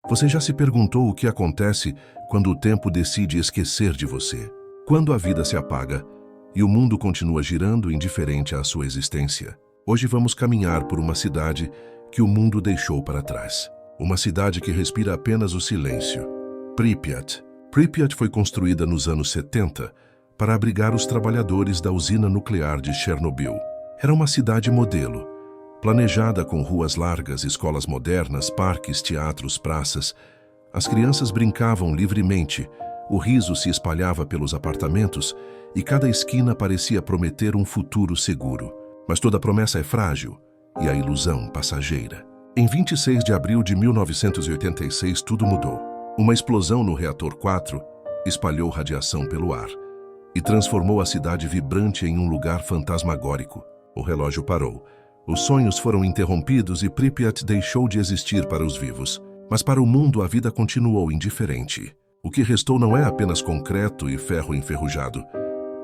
Você já se perguntou o que acontece quando o tempo decide esquecer de você? Quando a vida se apaga e o mundo continua girando indiferente à sua existência? Hoje vamos caminhar por uma cidade que o mundo deixou para trás. Uma cidade que respira apenas o silêncio. Pripyat. Pripyat foi construída nos anos 70 para abrigar os trabalhadores da usina nuclear de Chernobyl. Era uma cidade modelo, planejada com ruas largas, escolas modernas, parques, teatros, praças. As crianças brincavam livremente, o riso se espalhava pelos apartamentos e cada esquina parecia prometer um futuro seguro. Mas toda promessa é frágil e a ilusão passageira. Em 26 de abril de 1986, tudo mudou. Uma explosão no reator 4 espalhou radiação pelo ar e transformou a cidade vibrante em um lugar fantasmagórico. O relógio parou. Os sonhos foram interrompidos e Pripyat deixou de existir para os vivos. Mas para o mundo a vida continuou indiferente. O que restou não é apenas concreto e ferro enferrujado.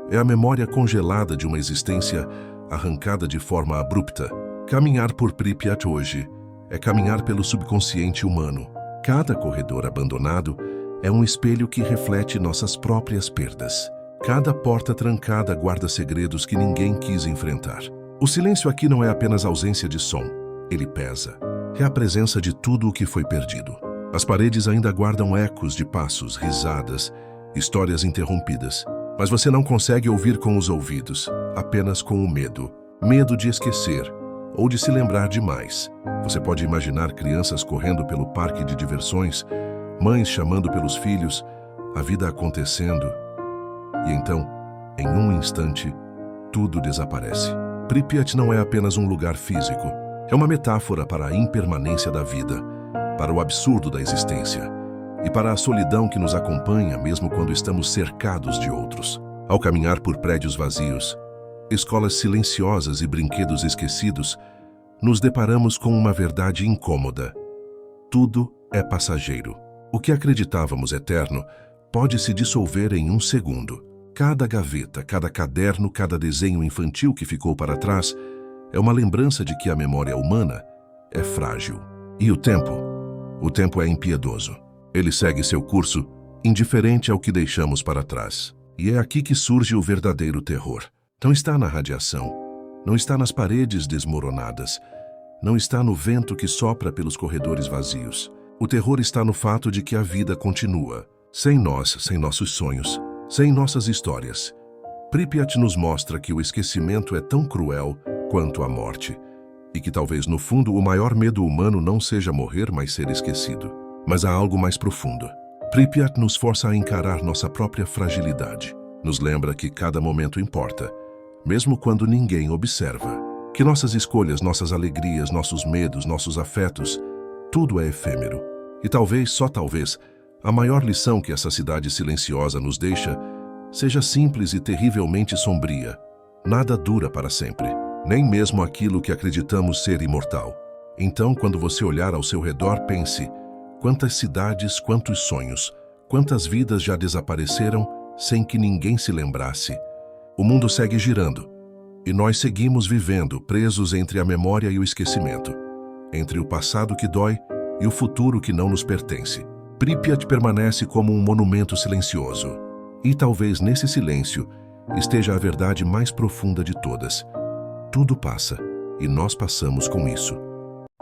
É a memória congelada de uma existência arrancada de forma abrupta. Caminhar por Pripyat hoje é caminhar pelo subconsciente humano. Cada corredor abandonado é um espelho que reflete nossas próprias perdas. Cada porta trancada guarda segredos que ninguém quis enfrentar. O silêncio aqui não é apenas ausência de som, ele pesa. É a presença de tudo o que foi perdido. As paredes ainda guardam ecos de passos, risadas, histórias interrompidas. Mas você não consegue ouvir com os ouvidos, apenas com o medo. Medo de esquecer ou de se lembrar demais. Você pode imaginar crianças correndo pelo parque de diversões, mães chamando pelos filhos, a vida acontecendo. E então, em um instante, tudo desaparece. Pripyat não é apenas um lugar físico. É uma metáfora para a impermanência da vida, para o absurdo da existência e para a solidão que nos acompanha mesmo quando estamos cercados de outros. Ao caminhar por prédios vazios, escolas silenciosas e brinquedos esquecidos, nos deparamos com uma verdade incômoda. Tudo é passageiro. O que acreditávamos eterno pode se dissolver em um segundo. Cada gaveta, cada caderno, cada desenho infantil que ficou para trás é uma lembrança de que a memória humana é frágil. E o tempo é impiedoso. Ele segue seu curso, indiferente ao que deixamos para trás. E é aqui que surge o verdadeiro terror. Não está na radiação, não está nas paredes desmoronadas, não está no vento que sopra pelos corredores vazios. O terror está no fato de que a vida continua, sem nós, sem nossos sonhos, sem nossas histórias. Pripyat nos mostra que o esquecimento é tão cruel quanto a morte, e que talvez no fundo o maior medo humano não seja morrer, mas ser esquecido. Mas há algo mais profundo. Pripyat nos força a encarar nossa própria fragilidade. Nos lembra que cada momento importa, mesmo quando ninguém observa. Que nossas escolhas, nossas alegrias, nossos medos, nossos afetos, tudo é efêmero. E talvez, só talvez, a maior lição que essa cidade silenciosa nos deixa seja simples e terrivelmente sombria. Nada dura para sempre, nem mesmo aquilo que acreditamos ser imortal. Então, quando você olhar ao seu redor, pense: quantas cidades, quantos sonhos, quantas vidas já desapareceram sem que ninguém se lembrasse. O mundo segue girando, e nós seguimos vivendo, presos entre a memória e o esquecimento, entre o passado que dói e o futuro que não nos pertence. Pripyat permanece como um monumento silencioso. E talvez nesse silêncio esteja a verdade mais profunda de todas. Tudo passa, e nós passamos com isso.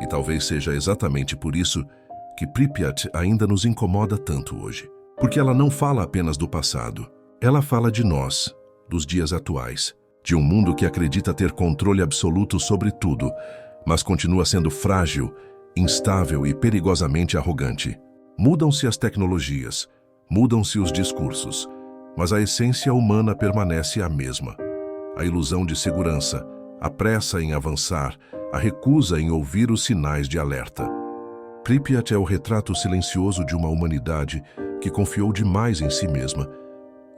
E talvez seja exatamente por isso que Pripyat ainda nos incomoda tanto hoje. Porque ela não fala apenas do passado. Ela fala de nós, dos dias atuais. De um mundo que acredita ter controle absoluto sobre tudo, mas continua sendo frágil, instável e perigosamente arrogante. Mudam-se as tecnologias, mudam-se os discursos, mas a essência humana permanece a mesma. A ilusão de segurança, a pressa em avançar, a recusa em ouvir os sinais de alerta. Pripyat é o retrato silencioso de uma humanidade que confiou demais em si mesma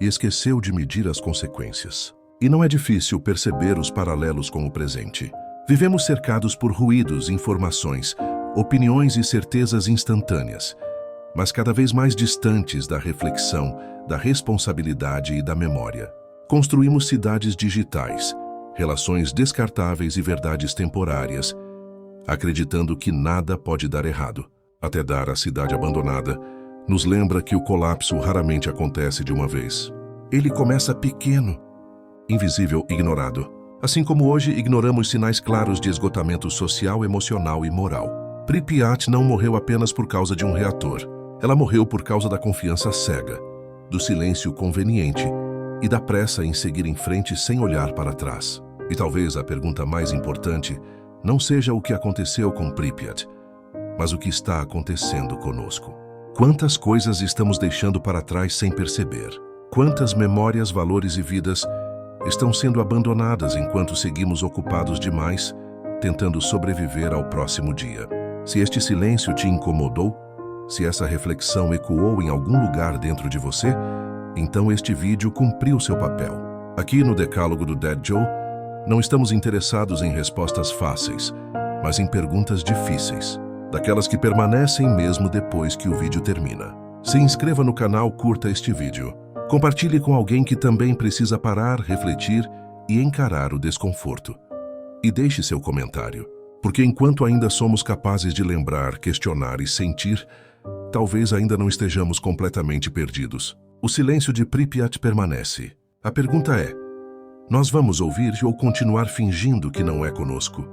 e esqueceu de medir as consequências. E não é difícil perceber os paralelos com o presente. Vivemos cercados por ruídos, informações, opiniões e certezas instantâneas, mas cada vez mais distantes da reflexão, da responsabilidade e da memória. Construímos cidades digitais, relações descartáveis e verdades temporárias, acreditando que nada pode dar errado. até dar à cidade abandonada, nos lembra que o colapso raramente acontece de uma vez. Ele começa pequeno, invisível, ignorado. Assim como hoje ignoramos sinais claros de esgotamento social, emocional e moral. Pripyat não morreu apenas por causa de um reator. Ela morreu por causa da confiança cega, do silêncio conveniente e da pressa em seguir em frente sem olhar para trás. E talvez a pergunta mais importante não seja o que aconteceu com Pripyat, mas o que está acontecendo conosco. Quantas coisas estamos deixando para trás sem perceber? Quantas memórias, valores e vidas estão sendo abandonadas enquanto seguimos ocupados demais, tentando sobreviver ao próximo dia? Se este silêncio te incomodou, se essa reflexão ecoou em algum lugar dentro de você, então este vídeo cumpriu seu papel. Aqui no Decálogo do Dead Joe, não estamos interessados em respostas fáceis, mas em perguntas difíceis, daquelas que permanecem mesmo depois que o vídeo termina. Se inscreva no canal, curta este vídeo. Compartilhe com alguém que também precisa parar, refletir e encarar o desconforto. E deixe seu comentário, porque enquanto ainda somos capazes de lembrar, questionar e sentir, talvez ainda não estejamos completamente perdidos. O silêncio de Pripyat permanece. A pergunta é: nós vamos ouvir ou continuar fingindo que não é conosco?